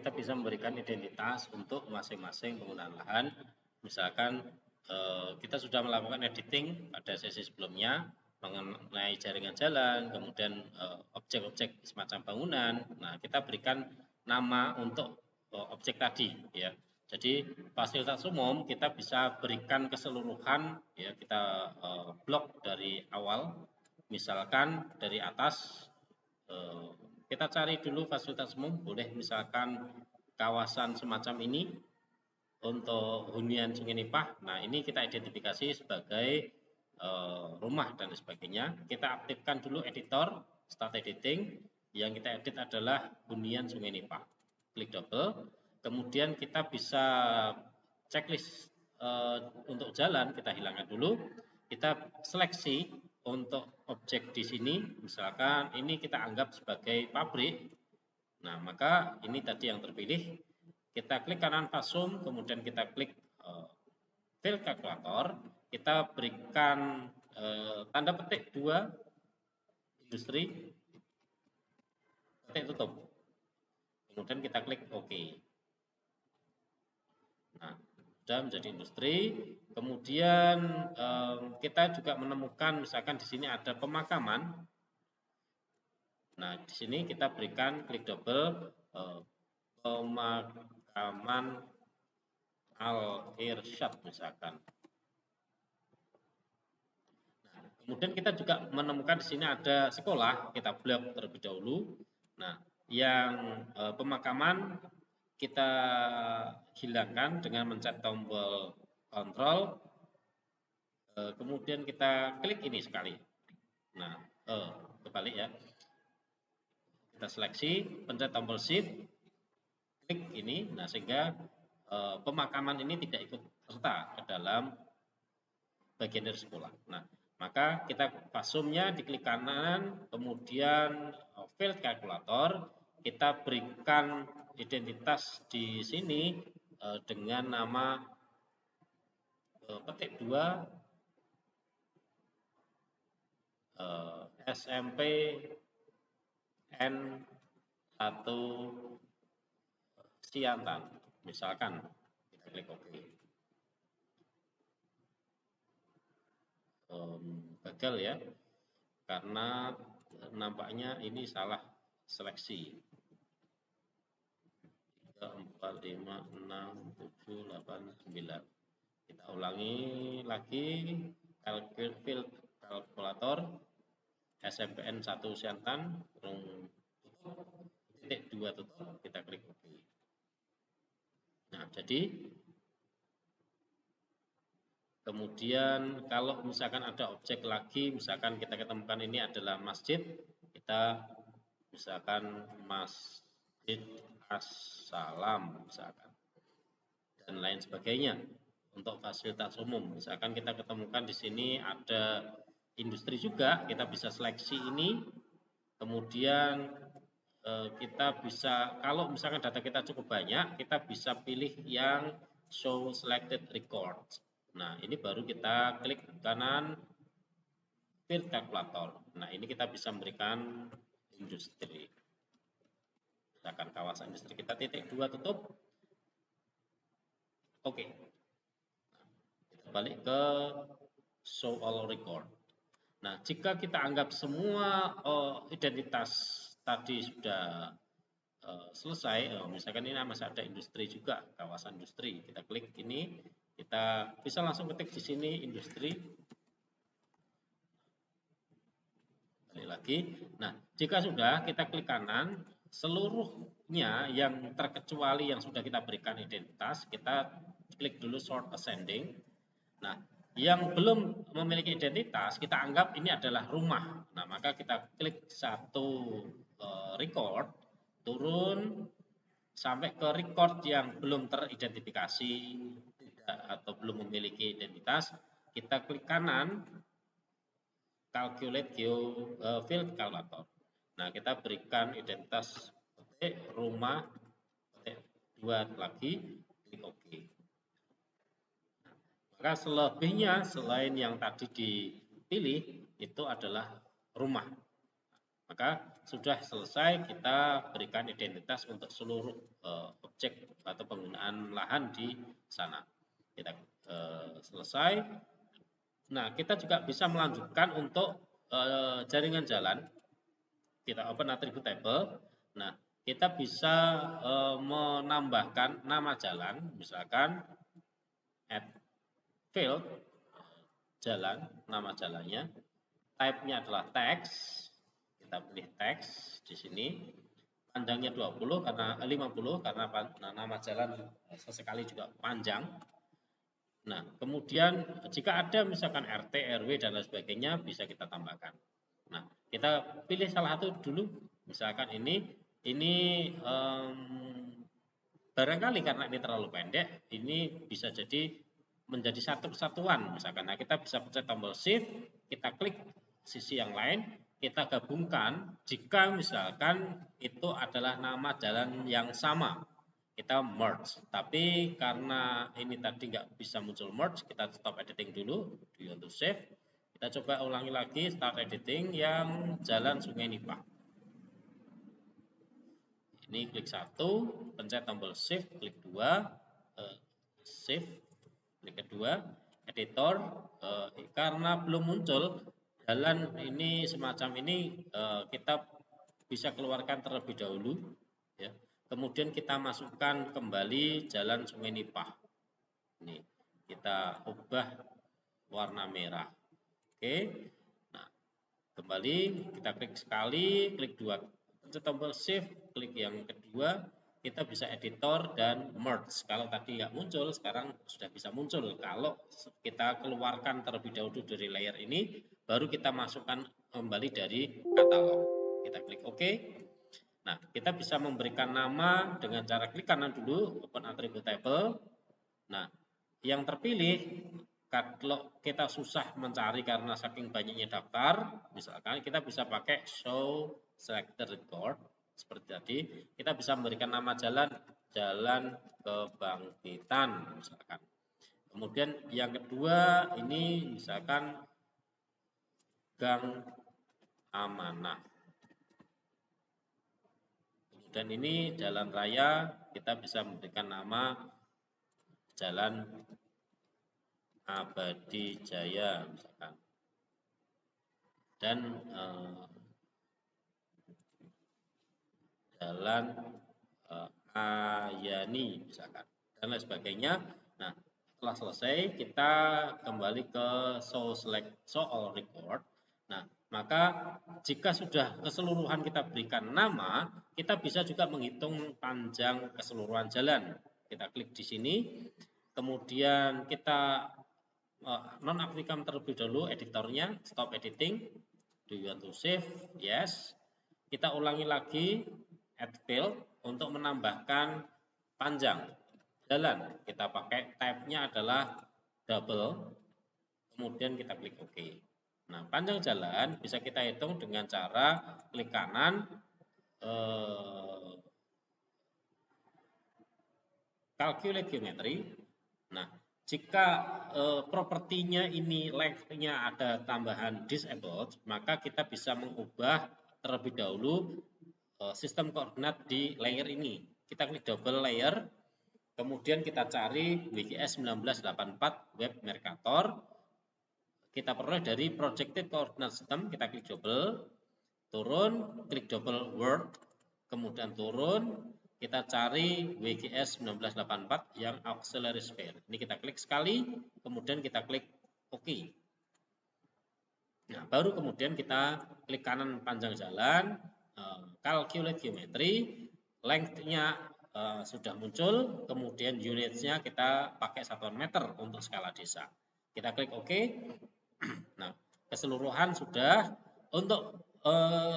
kita bisa memberikan identitas untuk masing-masing penggunaan lahan. Misalkan kita sudah melakukan editing pada sesi sebelumnya mengenai jaringan jalan, kemudian objek-objek semacam bangunan. Nah, kita berikan nama untuk objek tadi, ya. Jadi fasilitas umum kita bisa berikan keseluruhan, ya, kita blok dari awal. Misalkan dari atas kita cari dulu fasilitas umum, boleh misalkan kawasan semacam ini untuk hunian Sungai Nipah. Nah, ini kita identifikasi sebagai rumah dan sebagainya. Kita aktifkan dulu editor, start editing. Yang kita edit adalah hunian Sungai Nipah. Klik double. Kemudian kita bisa checklist untuk jalan, kita hilangkan dulu. Kita seleksi untuk objek di sini, misalkan ini kita anggap sebagai pabrik. Nah, maka ini tadi yang terpilih. Kita klik kanan fasum, kemudian kita klik fill calculator. Kita berikan tanda petik 2 industri, petik tutup. Kemudian kita klik OK. Nah, sudah menjadi industri. Kemudian kita juga menemukan misalkan di sini ada pemakaman. Nah, di sini kita berikan klik double pemakaman Al-Irsyad misalkan. Nah, kemudian kita juga menemukan di sini ada sekolah, kita blok terlebih dahulu. Nah, yang pemakaman kita hilangkan dengan mencet tombol kontrol. Kemudian kita klik ini sekali. Nah, kebalik ya. Kita seleksi, pencet tombol shift, klik ini. Nah, sehingga pemakaman ini tidak ikut serta ke dalam bagian dari sekolah. Nah, maka kita fasumnya diklik kanan, kemudian field calculator, kita berikan identitas di sini dengan nama petik 2 SMP N1 Siantan, misalkan kita klik OK. Gagal ya, karena nampaknya ini salah seleksi. 3, 4, 5, 6, 7, 8, 9. Kita ulangi lagi, field kalkulator SMPN 1 Siantan, titik 2 tutup, kita klik OK. Nah, jadi kemudian kalau misalkan ada objek lagi, misalkan kita ketemukan ini adalah masjid, kita misalkan Masjid As-Salam misalkan, dan lain sebagainya. Untuk fasilitas umum, misalkan kita ketemukan di sini ada industri juga, kita bisa seleksi ini. Kemudian kita bisa, kalau misalkan data kita cukup banyak, kita bisa pilih yang show selected records. Nah, ini baru kita klik kanan field calculator. Nah, ini kita bisa memberikan industri. Misalkan kawasan industri kita titik 2 tutup. Oke. Nah, kita balik ke show all record. Nah, jika kita anggap semua identitas tadi sudah selesai, misalkan ini masih ada industri juga, kawasan industri, kita klik ini, kita bisa langsung ketik di sini industri. Balik lagi. Nah, jika sudah, kita klik kanan, seluruhnya yang terkecuali yang sudah kita berikan identitas, kita klik dulu sort ascending. Nah, yang belum memiliki identitas, kita anggap ini adalah rumah. Nah, maka kita klik satu record, turun sampai ke record yang belum teridentifikasi tidak atau belum memiliki identitas, kita klik kanan calculate field calculator. Nah, kita berikan identitas petik rumah, petik 2 lagi, klik OK. Nah, maka selebihnya selain yang tadi dipilih itu adalah rumah. Maka sudah selesai kita berikan identitas untuk seluruh objek atau penggunaan lahan di sana. Kita selesai. Nah, kita juga bisa melanjutkan untuk jaringan jalan. Kita open attribute table. Nah, kita bisa menambahkan nama jalan, misalkan add field jalan, nama jalannya. Type-nya adalah text. Kita pilih text di sini. Panjangnya 50 karena 50 karena nama jalan sesekali juga panjang. Nah, kemudian jika ada misalkan RT, RW dan lain sebagainya bisa kita tambahkan. Nah, kita pilih salah satu dulu. Misalkan ini barangkali karena ini terlalu pendek, ini bisa jadi menjadi satu kesatuan misalkan. Nah, kita bisa pencet tombol shift, kita klik sisi yang lain, kita gabungkan jika misalkan itu adalah nama jalan yang sama. Kita merge, tapi karena ini tadi nggak bisa muncul merge, kita stop editing dulu, do you want to save. Kita coba ulangi lagi, start editing yang jalan Sungai Nipah. Ini klik 1, pencet tombol shift, klik 2, shift, klik kedua, editor, karena belum muncul jalan ini semacam ini, kita bisa keluarkan terlebih dahulu, ya. Kemudian kita masukkan kembali jalan Sungai Nipah. Ini kita ubah warna merah. Oke. Nah, kembali kita klik sekali, klik 2, pencet tombol shift, klik yang kedua, kita bisa editor dan merge. Kalau tadi nggak muncul, sekarang sudah bisa muncul. Kalau kita keluarkan terlebih dahulu dari layer ini, baru kita masukkan kembali dari katalog. Kita klik OK. Nah, kita bisa memberikan nama dengan cara klik kanan dulu, open attribute table. Nah, yang terpilih, kalau kita susah mencari karena saking banyaknya daftar, misalkan kita bisa pakai show selected record, seperti tadi, kita bisa memberikan nama jalan, Jalan Kebangkitan, misalkan. Kemudian yang kedua, ini misalkan Gang Amanah. Dan ini jalan raya, kita bisa memberikan nama Jalan Abadi Jaya misalkan. Dan Jalan Ayani misalkan. Dan lain sebagainya. Nah, setelah selesai kita kembali ke show all record. Nah, maka jika sudah keseluruhan kita berikan nama, kita bisa juga menghitung panjang keseluruhan jalan. Kita klik di sini, kemudian kita nonaktifkan terlebih dahulu editornya, stop editing, do you want to save? Yes. Kita ulangi lagi, add field, untuk menambahkan panjang jalan. Kita pakai type-nya adalah double, kemudian kita klik OK. Nah, panjang jalan bisa kita hitung dengan cara klik kanan, calculate geometry. Nah, jika propertinya ini length-nya ada tambahan disabled, maka kita bisa mengubah terlebih dahulu sistem koordinat di layer ini. Kita klik double layer, kemudian kita cari WGS 1984 Web Mercator. Kita peroleh dari Projected Coordinate System, kita klik double, turun, klik double word, kemudian turun, kita cari WGS 1984 yang auxiliary sphere. Ini kita klik sekali, kemudian kita klik OK. Nah, baru kemudian kita klik kanan panjang jalan, calculate geometry, length-nya sudah muncul, kemudian units-nya kita pakai satuan meter untuk skala desa. Kita klik OK. Nah, keseluruhan sudah. Untuk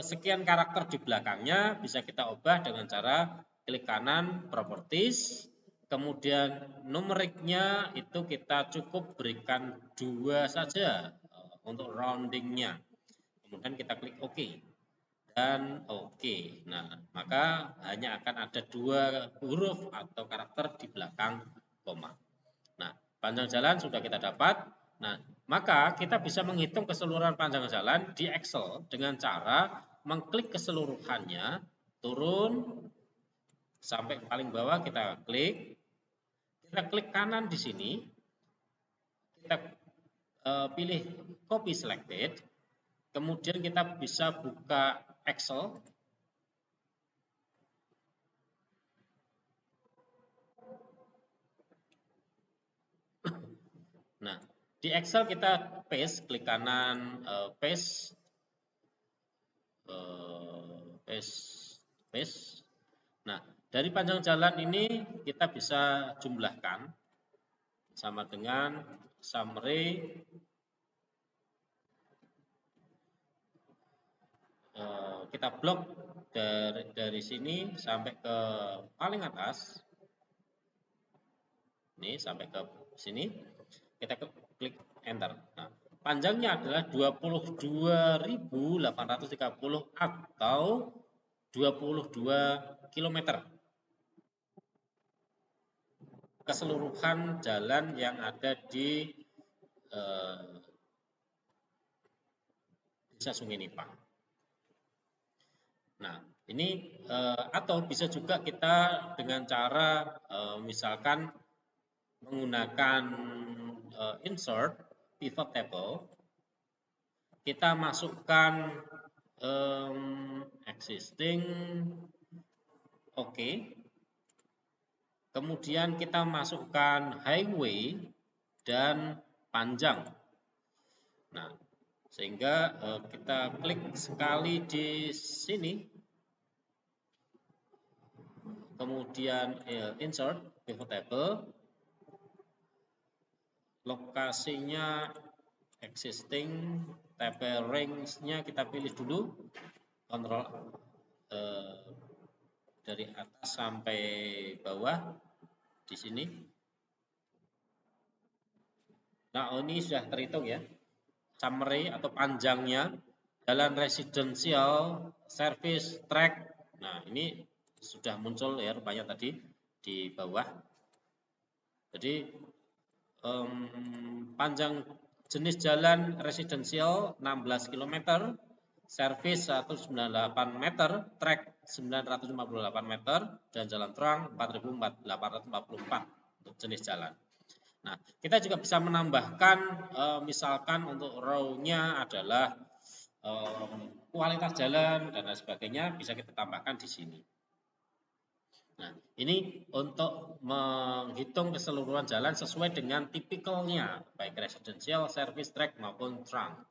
sekian karakter di belakangnya bisa kita ubah dengan cara klik kanan properties, kemudian numeriknya itu kita cukup berikan 2 saja untuk roundingnya. Kemudian kita klik OK dan OK. Nah, maka hanya akan ada 2 huruf atau karakter di belakang koma. Nah, panjang jalan sudah kita dapat. Nah, maka kita bisa menghitung keseluruhan panjang jalan di Excel dengan cara mengklik keseluruhannya, turun sampai paling bawah kita klik kanan di sini, kita pilih copy selected, kemudian kita bisa buka Excel. Nah, di Excel kita paste, klik kanan, paste, paste. Nah, dari panjang jalan ini kita bisa jumlahkan sama dengan summary kita blok dari sini sampai ke paling atas. Ini sampai ke sini, kita klik enter. Nah, panjangnya adalah 22.830 atau 22 km. Keseluruhan jalan yang ada di Desa Sungai Nipah. Nah, ini atau bisa juga kita dengan cara misalkan menggunakan insert pivot table, kita masukkan existing, oke. Kemudian kita masukkan highway dan panjang. Nah, sehingga kita klik sekali di sini, kemudian insert pivot table, lokasinya existing, table range-nya kita pilih dulu, kontrol dari atas sampai bawah di sini. Nah, ini sudah terhitung ya, summary atau panjangnya, jalan residensial, service track. Nah, ini sudah muncul ya rupanya tadi di bawah. Jadi panjang jenis jalan residensial 16 km, service 198 meter, track 958 meter, dan jalan terang 4.844 untuk jenis jalan. Nah, kita juga bisa menambahkan misalkan untuk row-nya adalah kualitas jalan dan lain sebagainya, bisa kita tambahkan di sini. Nah, ini untuk menghitung keseluruhan jalan sesuai dengan tipikalnya, baik residensial, service track maupun trunk.